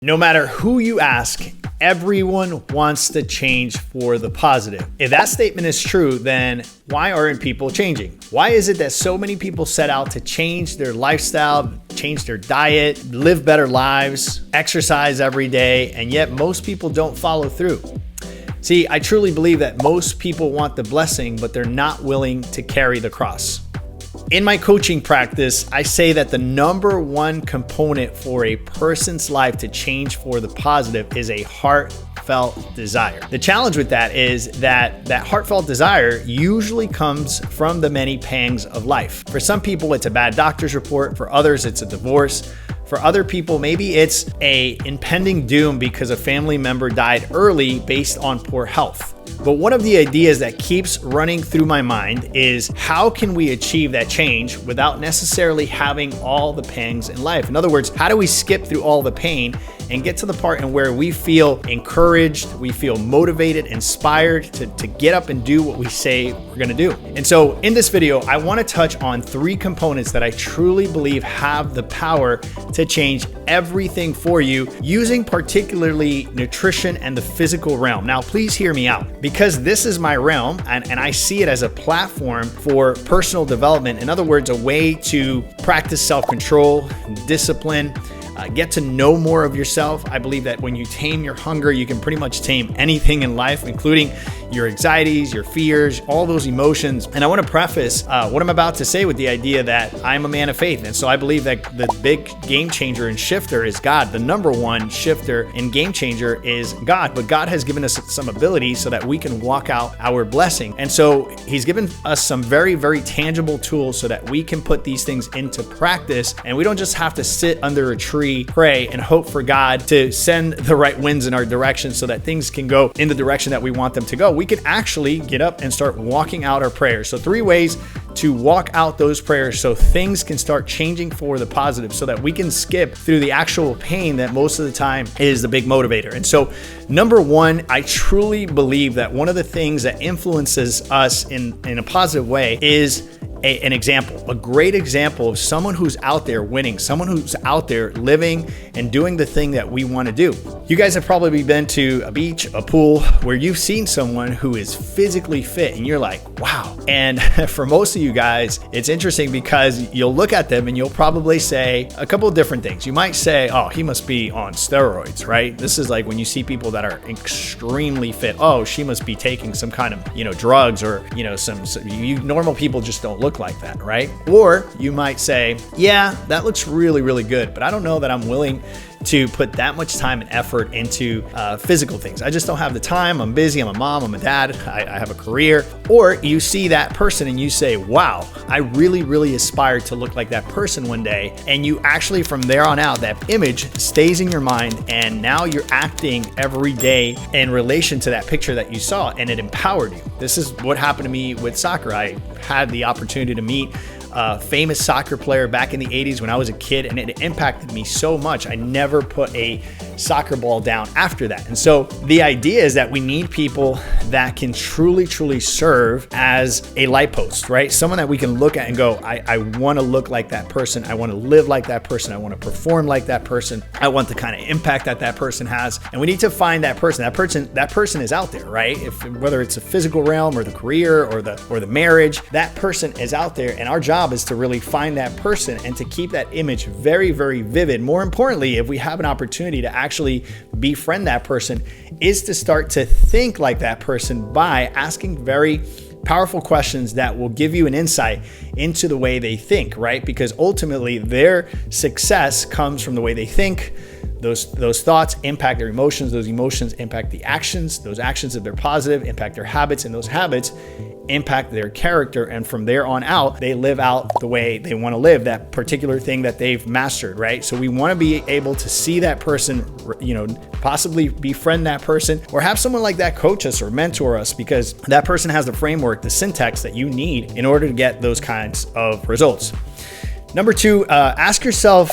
No matter who you ask, everyone wants to change for the positive. If that statement is true, then why aren't people changing? Why is it that so many people set out to change their lifestyle, change their diet, live better lives, exercise every day, and yet most people don't follow through? See, I truly believe that most people want the blessing, but they're not willing to carry the cross. In my coaching practice, I say that the number one component for a person's life to change for the positive is a heartfelt desire. The challenge with that is that heartfelt desire usually comes from the many pangs of life. For some people, it's a bad doctor's report. For others, it's a divorce. For other people, maybe it's an impending doom because a family member died early based on poor health. But one of the ideas that keeps running through my mind is how can we achieve that change without necessarily having all the pangs in life? In other words, how do we skip through all the pain and get to the part in where we feel encouraged, we feel motivated, inspired to get up and do what we say we're gonna do? And so in this video, I wanna touch on 3 components that I truly believe have the power to change everything for you using particularly nutrition and the physical realm. Now, please hear me out, because this is my realm and I see it as a platform for personal development. In other words, a way to practice self-control, discipline, get to know more of yourself. I believe that when you tame your hunger, you can pretty much tame anything in life, including your anxieties, your fears, all those emotions. And I want to preface what I'm about to say with the idea that I'm a man of faith. And so I believe that the big game changer and shifter is God. The number one shifter and game changer is God. But God has given us some ability so that we can walk out our blessing. And so he's given us some very, very tangible tools so that we can put these things into practice. And we don't just have to sit under a tree, pray, and hope for God to send the right winds in our direction so that things can go in the direction that we want them to go. We can actually get up and start walking out our prayers. So 3 ways to walk out those prayers so things can start changing for the positive, so that we can skip through the actual pain that most of the time is the big motivator. And so number 1, I truly believe that one of the things that influences us in a positive way is an example, a great example of someone who's out there winning, someone who's out there living and doing the thing that we want to do. You guys have probably been to a beach, a pool, where you've seen someone who is physically fit and you're like, wow. And for most of you guys, it's interesting because you'll look at them and you'll probably say a couple of different things. You might say, oh, he must be on steroids, right? This is like when you see people that are extremely fit. Oh, she must be taking some kind of, drugs, or, normal people just don't look like that, right? Or you might say, yeah, that looks really, really good, but I don't know that I'm willing to put that much time and effort into physical things. I just don't have the time. I'm busy. I'm a mom. I'm a dad. I have a career. Or you see that person and you say, wow, I really, really aspire to look like that person one day. And you actually, from there on out, that image stays in your mind. And now you're acting every day in relation to that picture that you saw, and it empowered you. This is what happened to me with soccer. I had the opportunity to meet a famous soccer player back in the 80s when I was a kid, and it impacted me so much. I never put a soccer ball down after that. And so the idea is that we need people that can truly, truly serve as a light post, right? Someone that we can look at and go, I want to look like that person. I want to live like that person. I want to perform like that person. I want the kind of impact that person has. And we need to find that person. That person is out there, right? Whether it's a physical realm or the career or the marriage, that person is out there. And our job is to really find that person and to keep that image very, very vivid. More importantly, if we have an opportunity to actually befriend that person, is to start to think like that person by asking very powerful questions that will give you an insight into the way they think, right? Because ultimately their success comes from the way they think. Those thoughts impact their emotions. Those emotions impact the actions. Those actions, if they're positive, impact their habits, and those habits impact their character. And from there on out, they live out the way they want to live, that particular thing that they've mastered, right? So we want to be able to see that person, possibly befriend that person, or have someone like that coach us or mentor us, because that person has the framework, the syntax that you need in order to get those kinds of results. Number 2, ask yourself,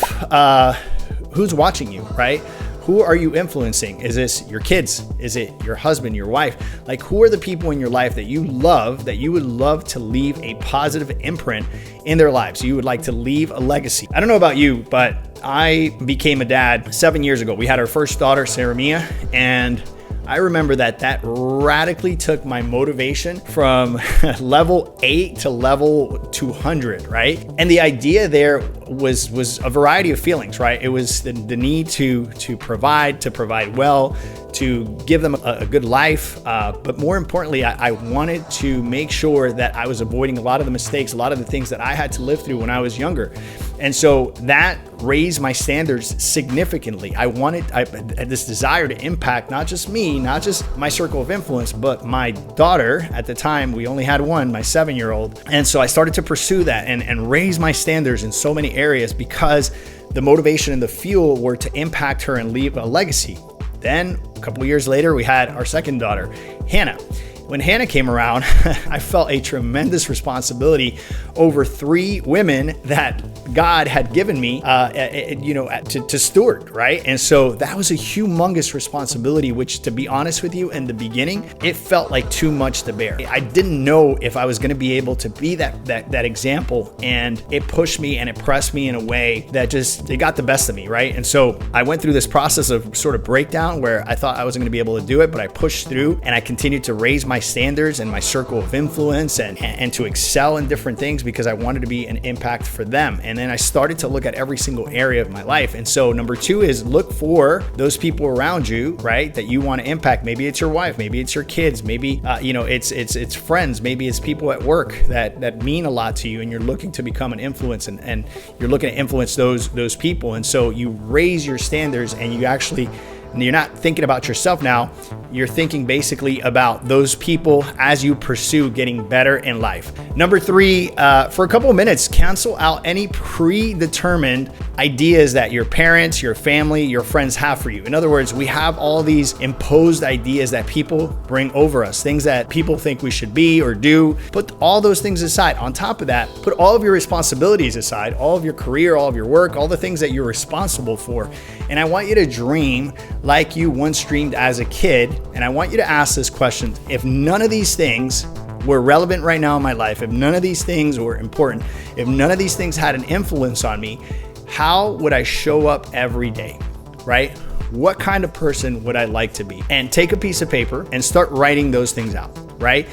who's watching you, right? Who are you influencing? Is this your kids? Is it your husband, your wife? Like, who are the people in your life that you love, that you would love to leave a positive imprint in their lives? You would like to leave a legacy. I don't know about you, but I became a dad 7 years ago. We had our first daughter, Sarah Mia, and I remember that radically took my motivation from level 8 to level 200, right? And the idea there was a variety of feelings, right? It was the need to provide well, to give them a good life. But more importantly, I wanted to make sure that I was avoiding a lot of the mistakes, a lot of the things that I had to live through when I was younger. And so that raised my standards significantly. I had this desire to impact not just me, not just my circle of influence, but my daughter. At the time, we only had one, my 7-year-old. And so I started to pursue that and raise my standards in so many areas because the motivation and the fuel were to impact her and leave a legacy. Then a couple of years later, we had our second daughter, Hannah. When Hannah came around, I felt a tremendous responsibility over 3 women that God had given me, to steward, right? And so that was a humongous responsibility, which, to be honest with you, in the beginning, it felt like too much to bear. I didn't know if I was going to be able to be that example, and it pushed me and it pressed me in a way that it got the best of me, right? And so I went through this process of sort of breakdown where I thought I wasn't going to be able to do it, but I pushed through and I continued to raise my standards and my circle of influence and to excel in different things because I wanted to be an impact for them. And then I started to look at every single area of my life. And so number 2 is look for those people around you, right, that you want to impact. Maybe it's your wife, maybe it's your kids, maybe it's friends, maybe it's people at work that mean a lot to you, and you're looking to become an influence and you're looking to influence those people. And so you raise your standards and you're not thinking about yourself now. You're thinking basically about those people as you pursue getting better in life. Number 3, for a couple of minutes, cancel out any predetermined ideas that your parents, your family, your friends have for you. In other words, we have all these imposed ideas that people bring over us, things that people think we should be or do. Put all those things aside. On top of that, put all of your responsibilities aside, all of your career, all of your work, all the things that you're responsible for. And I want you to dream like you once dreamed as a kid. And I want you to ask this question: if none of these things were relevant right now in my life, if none of these things were important, if none of these things had an influence on me, how would I show up every day, right? What kind of person would I like to be? And take a piece of paper and start writing those things out, right?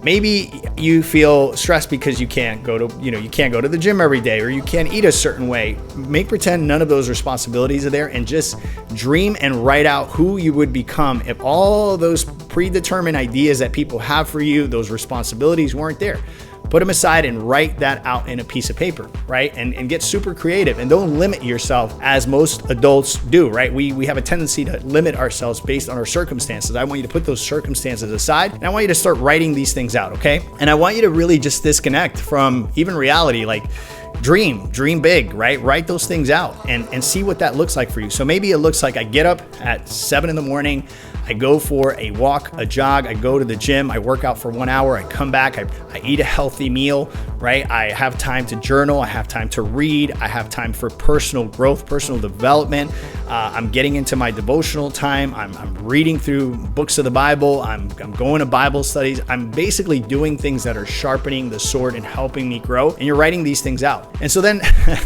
Maybe you feel stressed because you can't go to the gym every day, or you can't eat a certain way. Make pretend none of those responsibilities are there and just dream and write out who you would become if all those predetermined ideas that people have for you, those responsibilities weren't there. Put them aside and write that out in a piece of paper, right? And get super creative, and don't limit yourself as most adults do, right? We have a tendency to limit ourselves based on our circumstances. I want you to put those circumstances aside, and I want you to start writing these things out, okay? And I want you to really just disconnect from even reality, like dream big, right? Write those things out and see what that looks like for you. So maybe it looks like I get up at 7 a.m, I go for a walk, a jog, I go to the gym, I work out for 1 hour, I come back, I eat a healthy meal, right? I have time to journal, I have time to read, I have time for personal growth, personal development. I'm getting into my devotional time, I'm reading through books of the Bible, I'm going to Bible studies. I'm basically doing things that are sharpening the sword and helping me grow, and you're writing these things out. And so then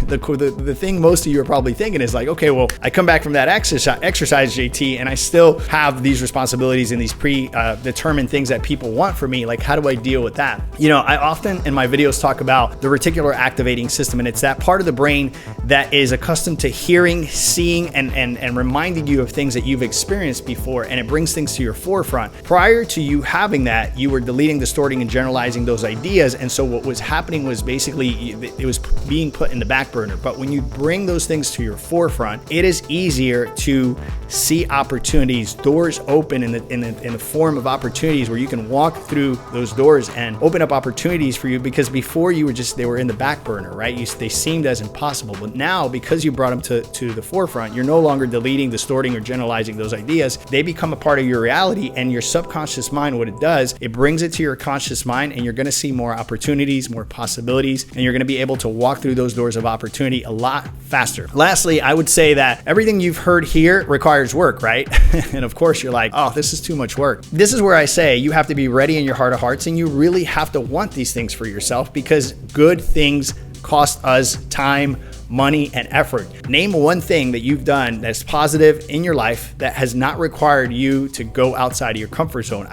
the thing most of you are probably thinking is like, okay, well, I come back from that exercise, JT, and I still have these responsibilities and these predetermined things that people want for me. Like, how do I deal with that? I often in my videos talk about the reticular activating system, and it's that part of the brain that is accustomed to hearing, seeing, and reminding you of things that you've experienced before, and it brings things to your forefront. Prior to you having that, you were deleting, distorting, and generalizing those ideas, and so what was happening was basically it was being put in the back burner. But when you bring those things to your forefront, it is easier to see opportunities, doors open in the form of opportunities where you can walk through those doors and open up opportunities for you, because before they were in the back burner, right? They seemed as impossible. But now, because you brought them to the forefront, you're no longer deleting, distorting, or generalizing those ideas. They become a part of your reality, and your subconscious mind, what it does, it brings it to your conscious mind, and you're going to see more opportunities, more possibilities, and you're going to be able to walk through those doors of opportunity a lot faster. Lastly, I would say that everything you've heard here requires work, right? And of course, you're like, oh, this is too much work. This is where I say you have to be ready in your heart of hearts, and you really have to want these things for yourself, because good things cost us time, money, and effort. Name one thing that you've done that's positive in your life that has not required you to go outside of your comfort zone.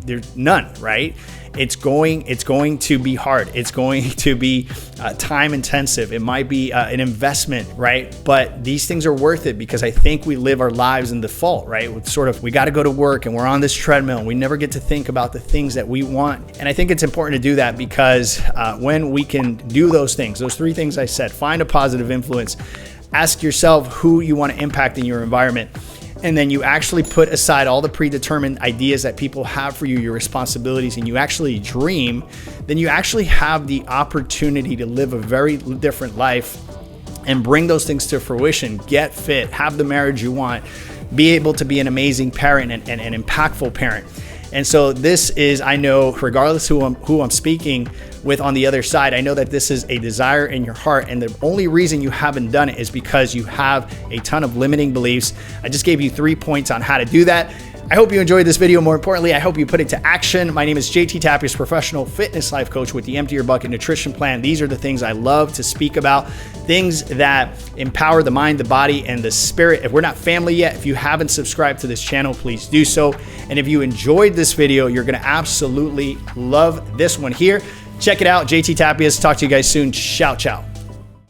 There's none, right? It's going to be hard. It's going to be time intensive. It might be an investment, right? But these things are worth it because I think we live our lives in default, right? With sort of, we got to go to work and we're on this treadmill and we never get to think about the things that we want. And I think it's important to do that because when we can do those things, those three things I said, find a positive influence, ask yourself who you want to impact in your environment, and then you actually put aside all the predetermined ideas that people have for you, your responsibilities, and you actually dream, then you actually have the opportunity to live a very different life and bring those things to fruition, get fit, have the marriage you want, be able to be an amazing parent and an impactful parent. And so this is, I know, regardless who I'm speaking with on the other side, I know that this is a desire in your heart. And the only reason you haven't done it is because you have a ton of limiting beliefs. I just gave you 3 points on how to do that. I hope you enjoyed this video. More importantly, I hope you put it to action. My name is JT Tapias, professional fitness life coach with the Empty Your Bucket Nutrition Plan. These are the things I love to speak about, things that empower the mind, the body, and the spirit. If we're not family yet, if you haven't subscribed to this channel, please do so. And if you enjoyed this video, you're going to absolutely love this one here. Check it out, JT Tapias. Talk to you guys soon. Ciao, ciao.